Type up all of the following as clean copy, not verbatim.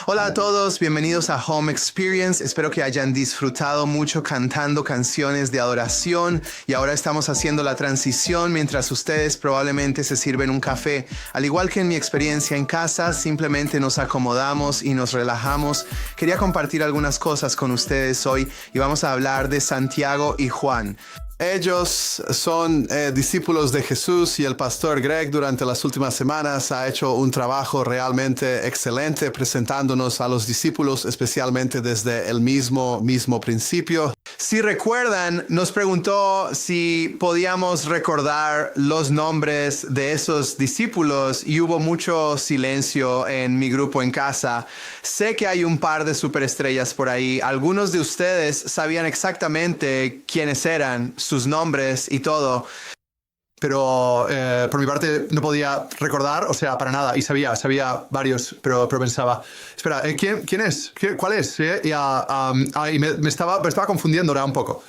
Hola a todos, bienvenidos a Home Experience. Espero que hayan disfrutado mucho cantando canciones de adoración y ahora estamos haciendo la transición mientras ustedes probablemente se sirven un café. Al igual que en mi experiencia en casa, simplemente nos acomodamos y nos relajamos. Quería compartir algunas cosas con ustedes hoy y vamos a hablar de Santiago y Juan. Ellos son discípulos de Jesús y el pastor Greg durante las últimas semanas ha hecho un trabajo realmente excelente presentándonos a los discípulos, especialmente desde el mismo principio. Si recuerdan, nos preguntó si podíamos recordar los nombres de esos discípulos y hubo mucho silencio en mi grupo en casa. Sé que hay un par de superestrellas por ahí. Algunos de ustedes sabían exactamente quiénes eran, sus nombres y todo, pero por mi parte no podía recordar, o sea, para nada, y sabía varios, pero pensaba, espera, ¿quién es? ¿Cuál es? Y me estaba confundiendo ahora un poco.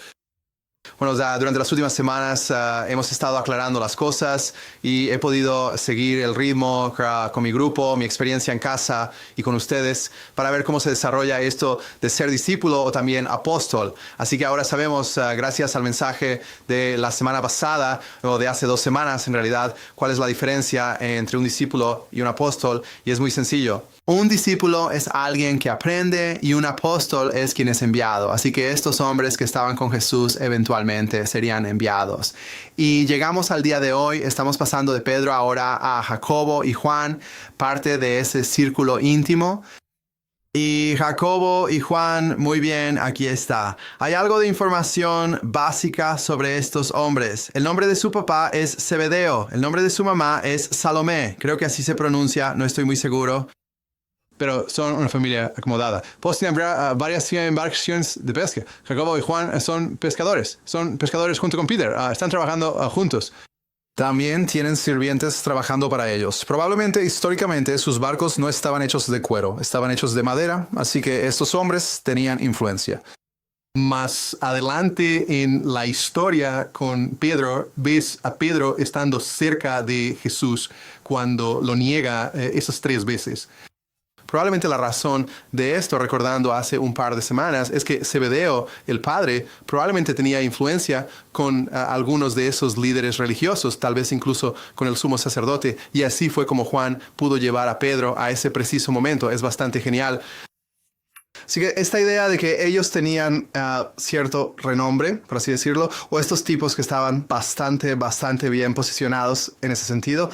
Bueno, durante las últimas semanas hemos estado aclarando las cosas y he podido seguir el ritmo con mi grupo, mi experiencia en casa y con ustedes para ver cómo se desarrolla esto de ser discípulo o también apóstol. Así que ahora sabemos, gracias al mensaje de la semana pasada o de hace 2 semanas en realidad, cuál es la diferencia entre un discípulo y un apóstol, y es muy sencillo. Un discípulo es alguien que aprende y un apóstol es quien es enviado. Así que estos hombres que estaban con Jesús eventualmente serían enviados. Y llegamos al día de hoy, estamos pasando de Pedro ahora a Jacobo y Juan, parte de ese círculo íntimo. Y Jacobo y Juan, muy bien, aquí está. Hay algo de información básica sobre estos hombres. El nombre de su papá es Zebedeo, el nombre de su mamá es Salomé, creo que así se pronuncia, no estoy muy seguro. Pero son una familia acomodada. Poseen varias embarcaciones de pesca. Jacobo y Juan son pescadores junto con Peter. Están trabajando juntos. También tienen sirvientes trabajando para ellos. Probablemente históricamente sus barcos no estaban hechos de cuero, estaban hechos de madera, así que estos hombres tenían influencia. Más adelante en la historia con Pedro, ves a Pedro estando cerca de Jesús cuando lo niega esas 3 veces. Probablemente la razón de esto, recordando hace un par de semanas, es que Zebedeo, el padre, probablemente tenía influencia con algunos de esos líderes religiosos, tal vez incluso con el sumo sacerdote, y así fue como Juan pudo llevar a Pedro a ese preciso momento. Es bastante genial. Así que esta idea de que ellos tenían cierto renombre, por así decirlo, o estos tipos que estaban bastante bien posicionados en ese sentido,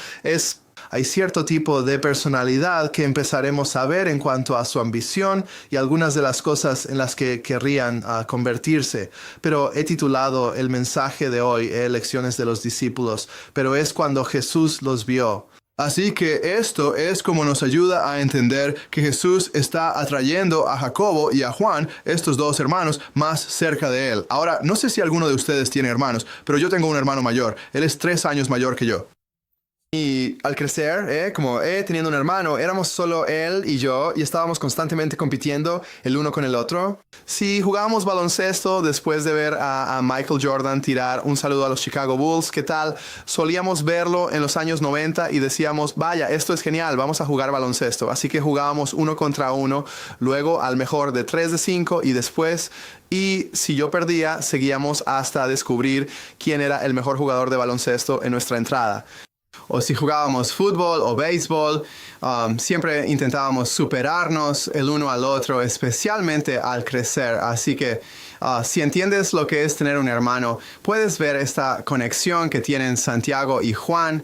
hay cierto tipo de personalidad que empezaremos a ver en cuanto a su ambición y algunas de las cosas en las que querrían convertirse. Pero he titulado el mensaje de hoy, Lecciones de los discípulos, pero es cuando Jesús los vio. Así que esto es como nos ayuda a entender que Jesús está atrayendo a Jacobo y a Juan, estos 2 hermanos, más cerca de él. Ahora, no sé si alguno de ustedes tiene hermanos, pero yo tengo un hermano mayor. Él es 3 años mayor que yo. Y al crecer, teniendo un hermano, éramos solo él y yo y estábamos constantemente compitiendo el uno con el otro. Si jugábamos baloncesto después de ver a Michael Jordan tirar un saludo a los Chicago Bulls, ¿qué tal? Solíamos verlo en los años 90 y decíamos, vaya, esto es genial, vamos a jugar baloncesto. Así que jugábamos 1 contra 1, luego al mejor de 3 de 5 y después... Y si yo perdía, seguíamos hasta descubrir quién era el mejor jugador de baloncesto en nuestra entrada. O si jugábamos fútbol o béisbol, siempre intentábamos superarnos el uno al otro, especialmente al crecer. Así que si entiendes lo que es tener un hermano, puedes ver esta conexión que tienen Santiago y Juan.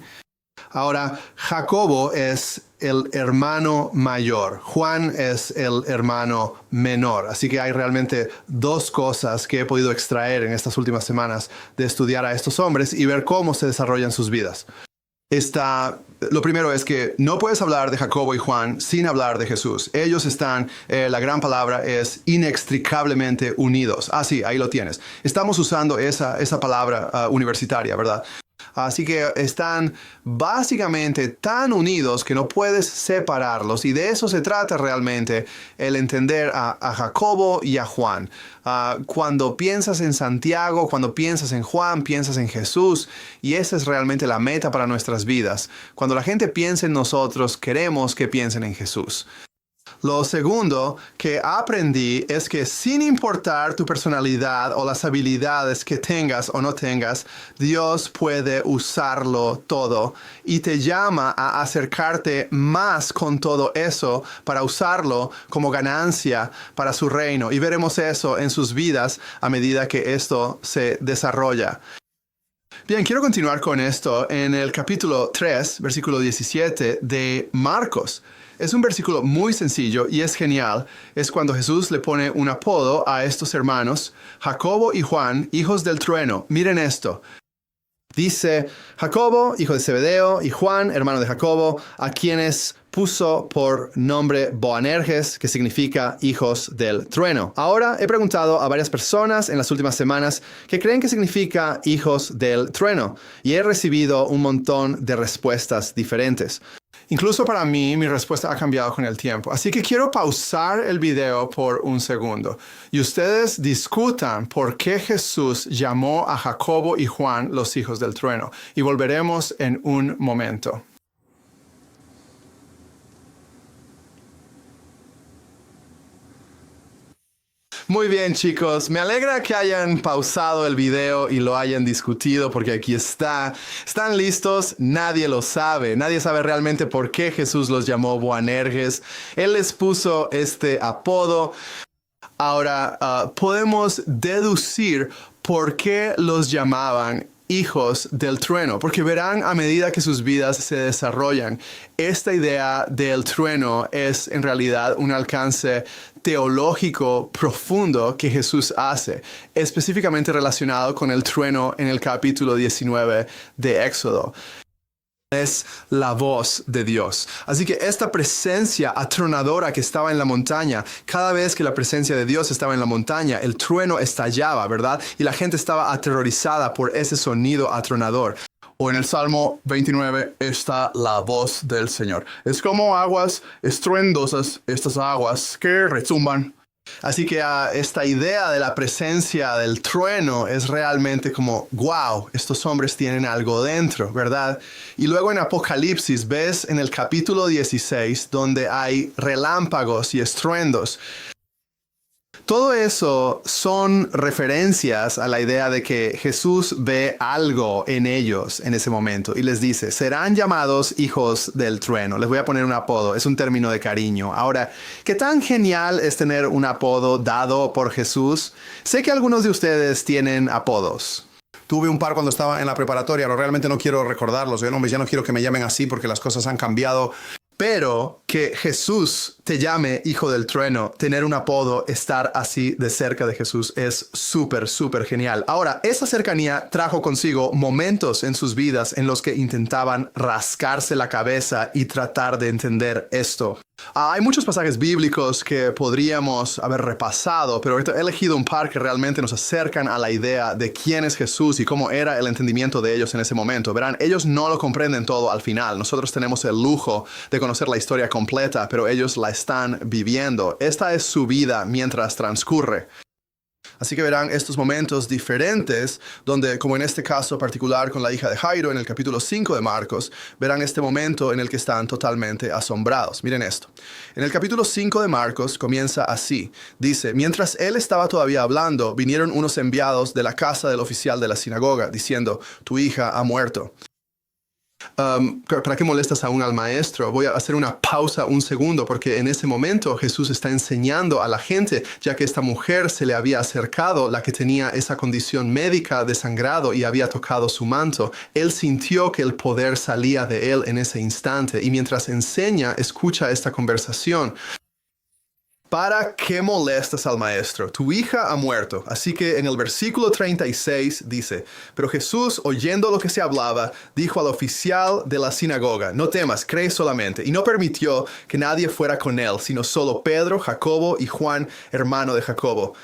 Ahora, Jacobo es el hermano mayor, Juan es el hermano menor. Así que hay realmente 2 cosas que he podido extraer en estas últimas semanas de estudiar a estos hombres y ver cómo se desarrollan sus vidas. Lo primero es que no puedes hablar de Jacobo y Juan sin hablar de Jesús. Ellos están, la gran palabra es inextricablemente unidos. Sí, ahí lo tienes. Estamos usando esa palabra universitaria, ¿verdad? Así que están básicamente tan unidos que no puedes separarlos. Y de eso se trata realmente el entender a Jacobo y a Juan. Cuando piensas en Santiago, cuando piensas en Juan, piensas en Jesús. Y esa es realmente la meta para nuestras vidas. Cuando la gente piensa en nosotros, queremos que piensen en Jesús. Lo segundo que aprendí es que sin importar tu personalidad o las habilidades que tengas o no tengas, Dios puede usarlo todo y te llama a acercarte más con todo eso para usarlo como ganancia para su reino. Y veremos eso en sus vidas a medida que esto se desarrolla. Bien, quiero continuar con esto en el capítulo 3, versículo 17 de Marcos. Es un versículo muy sencillo y es genial. Es cuando Jesús le pone un apodo a estos hermanos, Jacobo y Juan, hijos del trueno. Miren esto. Dice Jacobo, hijo de Zebedeo, y Juan, hermano de Jacobo, a quienes puso por nombre Boanerges, que significa hijos del trueno. Ahora he preguntado a varias personas en las últimas semanas que creen que significa hijos del trueno, y he recibido un montón de respuestas diferentes. Incluso para mí, mi respuesta ha cambiado con el tiempo. Así que quiero pausar el video por un segundo. Y ustedes discutan por qué Jesús llamó a Jacobo y Juan los hijos del trueno. Y volveremos en un momento. Muy bien, chicos, me alegra que hayan pausado el video y lo hayan discutido porque aquí está. ¿Están listos? Nadie lo sabe. Nadie sabe realmente por qué Jesús los llamó Boanerges. Él les puso este apodo. Ahora, podemos deducir por qué los llamaban hijos del trueno, porque verán a medida que sus vidas se desarrollan, esta idea del trueno es en realidad un alcance teológico profundo que Jesús hace, específicamente relacionado con el trueno en el capítulo 19 de Éxodo. Es la voz de Dios. Así que esta presencia atronadora que estaba en la montaña, cada vez que la presencia de Dios estaba en la montaña, el trueno estallaba, ¿verdad? Y la gente estaba aterrorizada por ese sonido atronador. O en el Salmo 29 está la voz del Señor. Es como aguas estruendosas, estas aguas que retumban. Así que esta idea de la presencia del trueno es realmente como, wow, estos hombres tienen algo dentro, ¿verdad? Y luego en Apocalipsis ves en el capítulo 16 donde hay relámpagos y estruendos. Todo eso son referencias a la idea de que Jesús ve algo en ellos en ese momento y les dice, serán llamados hijos del trueno. Les voy a poner un apodo, es un término de cariño. Ahora, ¿qué tan genial es tener un apodo dado por Jesús? Sé que algunos de ustedes tienen apodos. Tuve un par cuando estaba en la preparatoria, pero realmente no quiero recordarlos. Ya no quiero que me llamen así porque las cosas han cambiado. Pero que Jesús te llame hijo del trueno, tener un apodo, estar así de cerca de Jesús es súper, súper genial. Ahora, esa cercanía trajo consigo momentos en sus vidas en los que intentaban rascarse la cabeza y tratar de entender esto. Hay muchos pasajes bíblicos que podríamos haber repasado, pero he elegido un par que realmente nos acercan a la idea de quién es Jesús y cómo era el entendimiento de ellos en ese momento. Verán, ellos no lo comprenden todo al final. Nosotros tenemos el lujo de conocer la historia completa, pero ellos la están viviendo. Esta es su vida mientras transcurre. Así que verán estos momentos diferentes donde, como en este caso particular con la hija de Jairo en el capítulo 5 de Marcos, verán este momento en el que están totalmente asombrados. Miren esto. En el capítulo 5 de Marcos comienza así. Dice, mientras él estaba todavía hablando, vinieron unos enviados de la casa del oficial de la sinagoga, diciendo, tu hija ha muerto. ¿Para qué molestas aún al maestro? Voy a hacer una pausa un segundo porque en ese momento Jesús está enseñando a la gente, ya que esta mujer se le había acercado, la que tenía esa condición médica de sangrado y había tocado su manto. Él sintió que el poder salía de él en ese instante y mientras enseña, escucha esta conversación. ¿Para qué molestas al maestro? Tu hija ha muerto. Así que en el versículo 36 dice, pero Jesús, oyendo lo que se hablaba, dijo al oficial de la sinagoga, no temas, cree solamente. Y no permitió que nadie fuera con él, sino solo Pedro, Jacobo y Juan, hermano de Jacobo.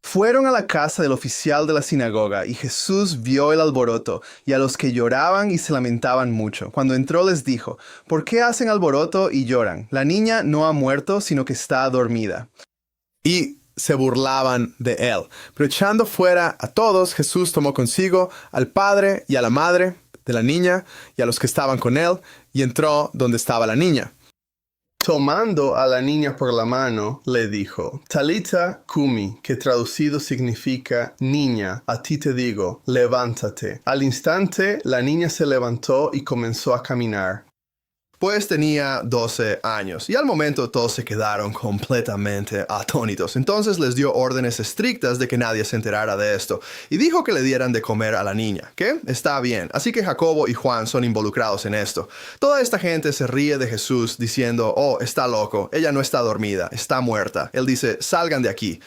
Fueron a la casa del oficial de la sinagoga, y Jesús vio el alboroto, y a los que lloraban y se lamentaban mucho. Cuando entró les dijo, ¿por qué hacen alboroto y lloran? La niña no ha muerto, sino que está dormida. Y se burlaban de él. Pero echando fuera a todos, Jesús tomó consigo al padre y a la madre de la niña, y a los que estaban con él, y entró donde estaba la niña. Tomando a la niña por la mano, le dijo, Talita Kumi, que traducido significa, niña, a ti te digo, levántate. Al instante, la niña se levantó y comenzó a caminar. Pues tenía 12 años, y al momento todos se quedaron completamente atónitos. Entonces les dio órdenes estrictas de que nadie se enterara de esto, y dijo que le dieran de comer a la niña. ¿Qué? Está bien. Así que Jacobo y Juan son involucrados en esto. Toda esta gente se ríe de Jesús diciendo, oh, está loco, ella no está dormida, está muerta. Él dice, salgan de aquí.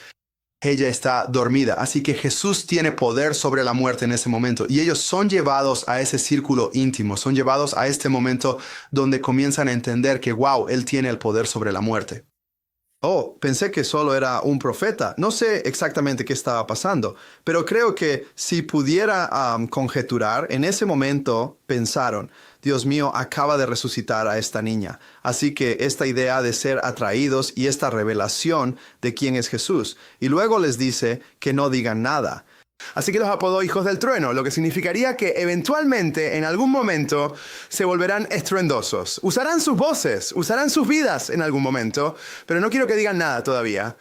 Ella está dormida, así que Jesús tiene poder sobre la muerte en ese momento y ellos son llevados a ese círculo íntimo, son llevados a este momento donde comienzan a entender que wow, Él tiene el poder sobre la muerte. Oh, pensé que solo era un profeta. No sé exactamente qué estaba pasando, pero creo que si pudiera conjeturar, en ese momento pensaron, Dios mío, acaba de resucitar a esta niña. Así que esta idea de ser atraídos y esta revelación de quién es Jesús. Y luego les dice que no digan nada. Así que los apodó hijos del trueno, lo que significaría que eventualmente, en algún momento, se volverán estruendosos. Usarán sus voces, usarán sus vidas en algún momento, pero no quiero que digan nada todavía.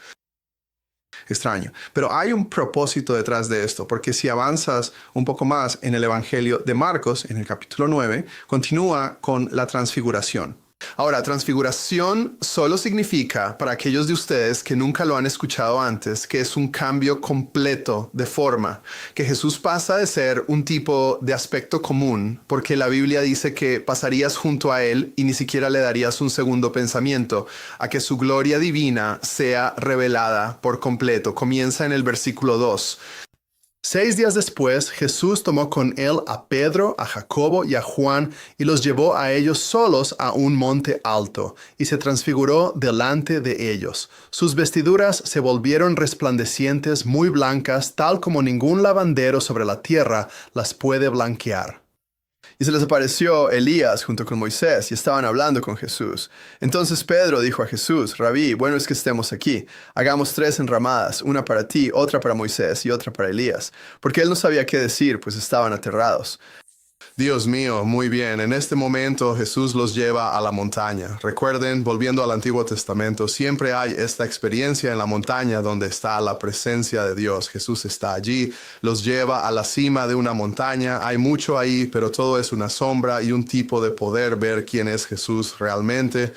Extraño. Pero hay un propósito detrás de esto, porque si avanzas un poco más en el Evangelio de Marcos, en el capítulo 9, continúa con la transfiguración. Ahora, transfiguración solo significa, para aquellos de ustedes que nunca lo han escuchado antes, que es un cambio completo de forma, que Jesús pasa de ser un tipo de aspecto común, porque la Biblia dice que pasarías junto a Él y ni siquiera le darías un segundo pensamiento, a que su gloria divina sea revelada por completo. Comienza en el versículo 2. 6 días después, Jesús tomó con él a Pedro, a Jacobo y a Juan y los llevó a ellos solos a un monte alto, y se transfiguró delante de ellos. Sus vestiduras se volvieron resplandecientes, muy blancas, tal como ningún lavandero sobre la tierra las puede blanquear. Y se les apareció Elías junto con Moisés y estaban hablando con Jesús. Entonces Pedro dijo a Jesús, Rabí, bueno es que estemos aquí. Hagamos 3 enramadas, una para ti, otra para Moisés y otra para Elías. Porque él no sabía qué decir, pues estaban aterrados. Dios mío, muy bien. En este momento Jesús los lleva a la montaña. Recuerden, volviendo al Antiguo Testamento, siempre hay esta experiencia en la montaña donde está la presencia de Dios. Jesús está allí, los lleva a la cima de una montaña. Hay mucho ahí, pero todo es una sombra y un tipo de poder ver quién es Jesús realmente.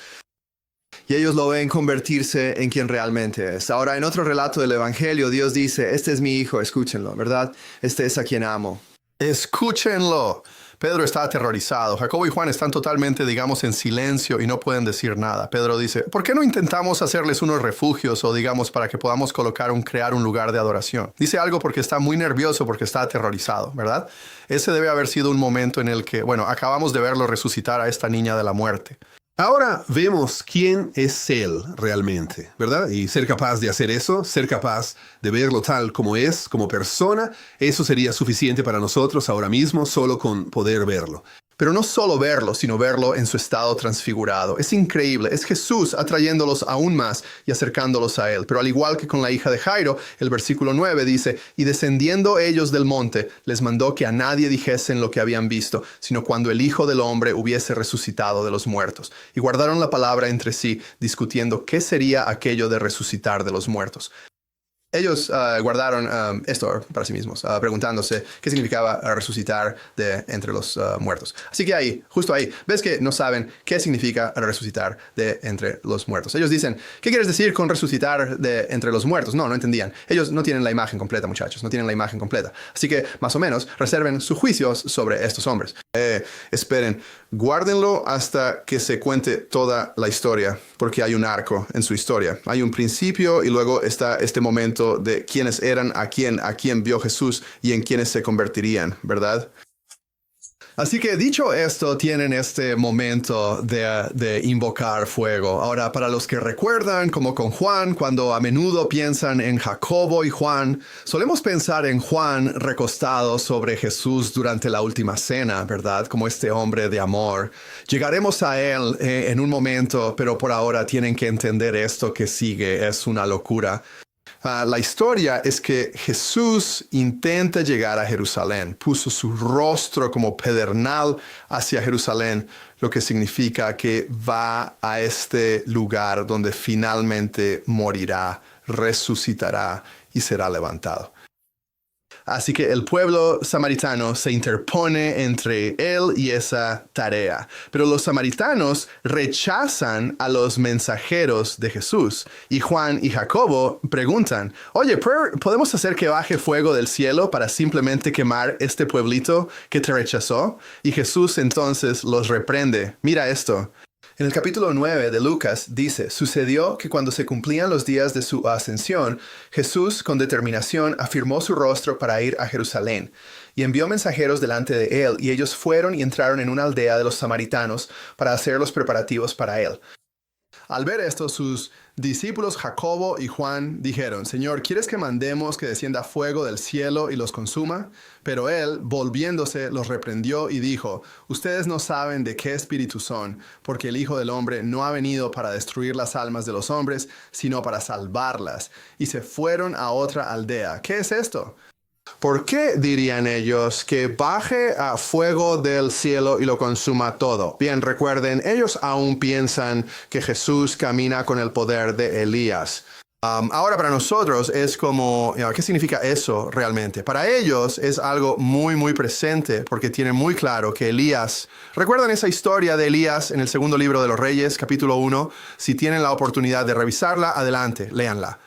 Y ellos lo ven convertirse en quien realmente es. Ahora, en otro relato del Evangelio, Dios dice, este es mi hijo, escúchenlo, ¿verdad? Este es a quien amo. Escúchenlo. Pedro está aterrorizado. Jacobo y Juan están totalmente, digamos, en silencio y no pueden decir nada. Pedro dice, ¿por qué no intentamos hacerles unos refugios o, digamos, para que podamos crear un lugar de adoración? Dice algo porque está muy nervioso, porque está aterrorizado, ¿verdad? Ese debe haber sido un momento en el que, acabamos de verlo resucitar a esta niña de la muerte. Ahora vemos quién es Él realmente, ¿verdad? Y ser capaz de hacer eso, ser capaz de verlo tal como es, como persona, eso sería suficiente para nosotros ahora mismo, solo con poder verlo. Pero no solo verlo, sino verlo en su estado transfigurado. Es increíble, es Jesús atrayéndolos aún más y acercándolos a Él. Pero al igual que con la hija de Jairo, el versículo 9 dice, y descendiendo ellos del monte, les mandó que a nadie dijesen lo que habían visto, sino cuando el Hijo del Hombre hubiese resucitado de los muertos. Y guardaron la palabra entre sí, discutiendo qué sería aquello de resucitar de los muertos. Ellos guardaron esto para sí mismos, preguntándose qué significaba resucitar de entre los muertos. Así que ahí, justo ahí, ves que no saben qué significa resucitar de entre los muertos. Ellos dicen, ¿qué quieres decir con resucitar de entre los muertos? No entendían. Ellos no tienen la imagen completa, muchachos, no tienen la imagen completa. Así que, más o menos, reserven sus juicios sobre estos hombres. Esperen, guárdenlo hasta que se cuente toda la historia, porque hay un arco en su historia. Hay un principio y luego está este momento de quiénes eran, a quién vio Jesús y en quiénes se convertirían, ¿verdad? Así que dicho esto, tienen este momento de invocar fuego. Ahora, para los que recuerdan, como con Juan, cuando a menudo piensan en Jacobo y Juan, solemos pensar en Juan recostado sobre Jesús durante la última cena, ¿verdad? Como este hombre de amor. Llegaremos a él en un momento, pero por ahora tienen que entender esto que sigue, es una locura. La historia es que Jesús intenta llegar a Jerusalén. Puso su rostro como pedernal hacia Jerusalén, lo que significa que va a este lugar donde finalmente morirá, resucitará y será levantado. Así que el pueblo samaritano se interpone entre él y esa tarea. Pero los samaritanos rechazan a los mensajeros de Jesús. Y Juan y Jacobo preguntan, oye, ¿podemos hacer que baje fuego del cielo para simplemente quemar este pueblito que te rechazó? Y Jesús entonces los reprende. Mira esto. En el capítulo 9 de Lucas dice, sucedió que cuando se cumplían los días de su ascensión, Jesús con determinación afirmó su rostro para ir a Jerusalén, y envió mensajeros delante de él, y ellos fueron y entraron en una aldea de los samaritanos para hacer los preparativos para él. Al ver esto, sus discípulos Jacobo y Juan dijeron, Señor, ¿quieres que mandemos que descienda fuego del cielo y los consuma? Pero él, volviéndose, los reprendió y dijo, ustedes no saben de qué espíritu son, porque el Hijo del Hombre no ha venido para destruir las almas de los hombres, sino para salvarlas. Y se fueron a otra aldea. ¿Qué es esto? ¿Por qué dirían ellos que baje a fuego del cielo y lo consuma todo? Bien, recuerden, ellos aún piensan que Jesús camina con el poder de Elías. Ahora para nosotros es como, ¿qué significa eso realmente? Para ellos es algo muy presente porque tienen muy claro que Elías, ¿recuerdan esa historia de Elías en el segundo libro de los Reyes, capítulo 1? Si tienen la oportunidad de revisarla, adelante, léanla.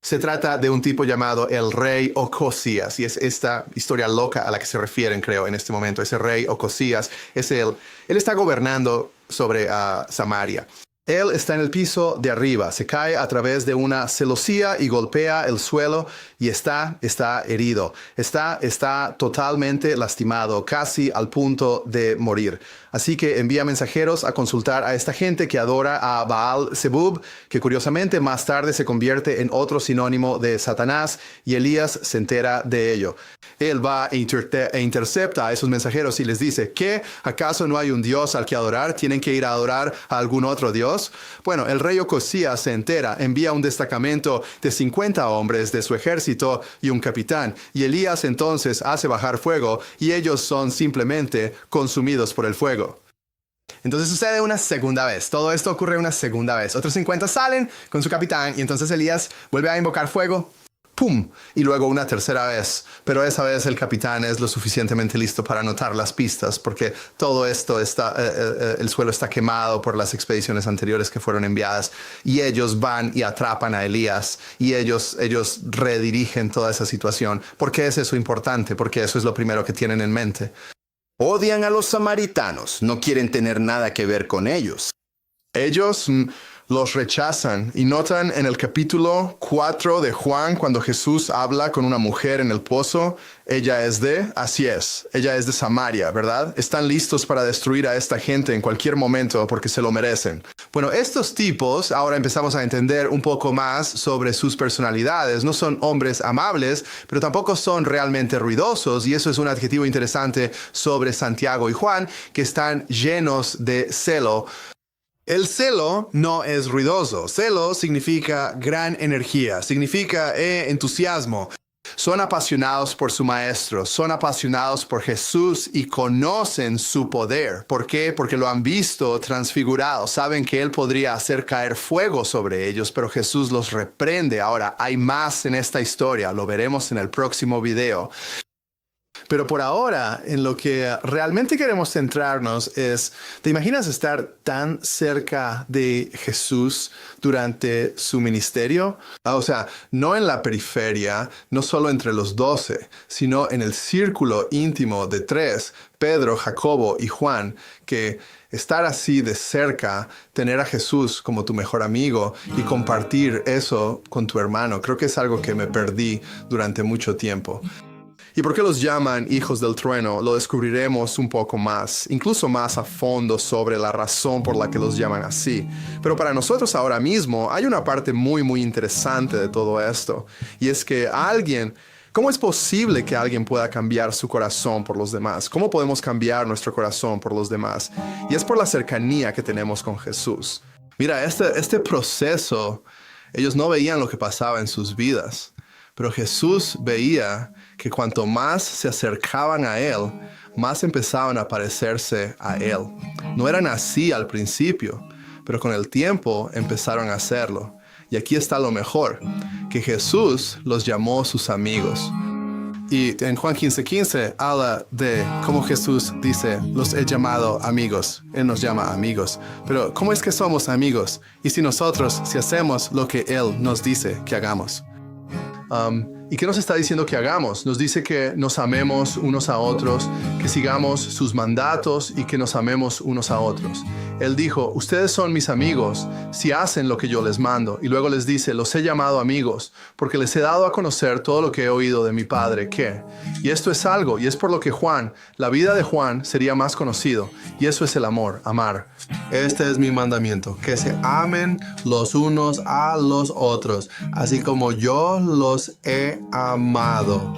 Se trata de un tipo llamado el rey Ocosías, y es esta historia loca a la que se refieren, creo, en este momento. Ese rey Ocosías es él está gobernando sobre Samaria. Él está en el piso de arriba, se cae a través de una celosía y golpea el suelo y está herido. Está totalmente lastimado, casi al punto de morir. Así que envía mensajeros a consultar a esta gente que adora a Baal Zebub, que curiosamente más tarde se convierte en otro sinónimo de Satanás, y Elías se entera de ello. Él va e intercepta a esos mensajeros y les dice, ¿qué? ¿Acaso no hay un Dios al que adorar? ¿Tienen que ir a adorar a algún otro Dios? Bueno, el rey Ocosías se entera, envía un destacamento de 50 hombres de su ejército y un capitán, y Elías entonces hace bajar fuego y ellos son simplemente consumidos por el fuego. Entonces sucede una segunda vez. Todo esto ocurre una segunda vez. Otros 50 salen con su capitán y entonces Elías vuelve a invocar fuego. ¡Pum! Y luego una tercera vez. Pero esa vez el capitán es lo suficientemente listo para notar las pistas porque todo esto el suelo está quemado por las expediciones anteriores que fueron enviadas. Y ellos van y atrapan a Elías y ellos redirigen toda esa situación. ¿Por qué es eso importante? Porque eso es lo primero que tienen en mente. Odian a los samaritanos, no quieren tener nada que ver con ellos. Ellos los rechazan y notan en el capítulo 4 de Juan cuando Jesús habla con una mujer en el pozo, ella es de Samaria, ¿verdad? Están listos para destruir a esta gente en cualquier momento porque se lo merecen. Bueno, estos tipos, ahora empezamos a entender un poco más sobre sus personalidades. No son hombres amables, pero tampoco son realmente ruidosos, y eso es un adjetivo interesante sobre Santiago y Juan, que están llenos de celo. El celo no es ruidoso. Celo significa gran energía, significa entusiasmo. Son apasionados por su maestro, son apasionados por Jesús y conocen su poder. ¿Por qué? Porque lo han visto transfigurado. Saben que Él podría hacer caer fuego sobre ellos, pero Jesús los reprende. Ahora, hay más en esta historia, lo veremos en el próximo video. Pero por ahora, en lo que realmente queremos centrarnos es, ¿te imaginas estar tan cerca de Jesús durante su ministerio? O sea, no en la periferia, no solo entre los 12, sino en el círculo íntimo de 3, Pedro, Jacobo y Juan, que estar así de cerca, tener a Jesús como tu mejor amigo y compartir eso con tu hermano, creo que es algo que me perdí durante mucho tiempo. ¿Y por qué los llaman hijos del trueno? Lo descubriremos un poco más, incluso más a fondo sobre la razón por la que los llaman así. Pero para nosotros ahora mismo hay una parte muy interesante de todo esto. Y es que ¿cómo es posible que alguien pueda cambiar su corazón por los demás? ¿Cómo podemos cambiar nuestro corazón por los demás? Y es por la cercanía que tenemos con Jesús. Mira, este proceso Ellos no veían lo que pasaba en sus vidas, pero Jesús veía que cuanto más se acercaban a Él, más empezaban a parecerse a Él. No eran así al principio, pero con el tiempo empezaron a hacerlo. Y aquí está lo mejor, que Jesús los llamó sus amigos. Y en Juan 15:15 habla de cómo Jesús dice, los he llamado amigos. Él nos llama amigos. Pero ¿cómo es que somos amigos? Y si hacemos lo que Él nos dice que hagamos. ¿Y qué nos está diciendo que hagamos? Nos dice que nos amemos unos a otros, que sigamos sus mandatos y que nos amemos unos a otros. Él dijo, ustedes son mis amigos si hacen lo que yo les mando. Y luego les dice, los he llamado amigos porque les he dado a conocer todo lo que he oído de mi Padre que. Y esto es algo, y es por lo que la vida de Juan sería más conocido. Y eso es el amor, amar. Este es mi mandamiento, que se amen los unos a los otros, así como yo los he amado.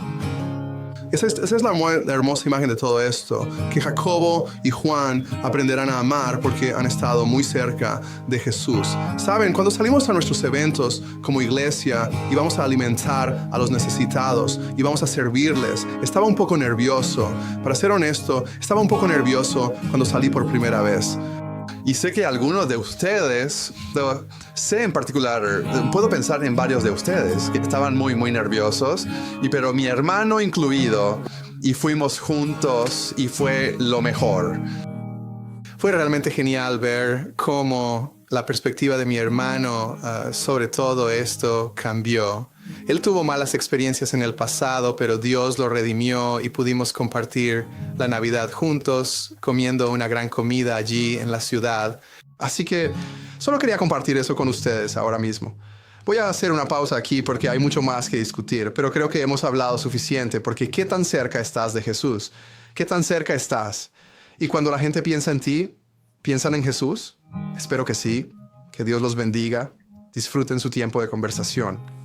Esa es la hermosa imagen de todo esto, que Jacobo y Juan aprenderán a amar porque han estado muy cerca de Jesús. Saben, cuando salimos a nuestros eventos como iglesia y vamos a alimentar a los necesitados y vamos a servirles, estaba un poco nervioso. Para ser honesto, estaba un poco nervioso cuando salí por primera vez. Y sé que algunos de ustedes, sé en particular, puedo pensar en varios de ustedes que estaban muy, muy nerviosos, pero mi hermano incluido, y fuimos juntos y fue lo mejor. Fue realmente genial ver cómo la perspectiva de mi hermano sobre todo esto cambió. Él tuvo malas experiencias en el pasado, pero Dios lo redimió y pudimos compartir la Navidad juntos, comiendo una gran comida allí en la ciudad. Así que solo quería compartir eso con ustedes ahora mismo. Voy a hacer una pausa aquí porque hay mucho más que discutir, pero creo que hemos hablado suficiente porque ¿qué tan cerca estás de Jesús? ¿Qué tan cerca estás? Y cuando la gente piensa en ti, ¿piensan en Jesús? Espero que sí. Que Dios los bendiga. Disfruten su tiempo de conversación.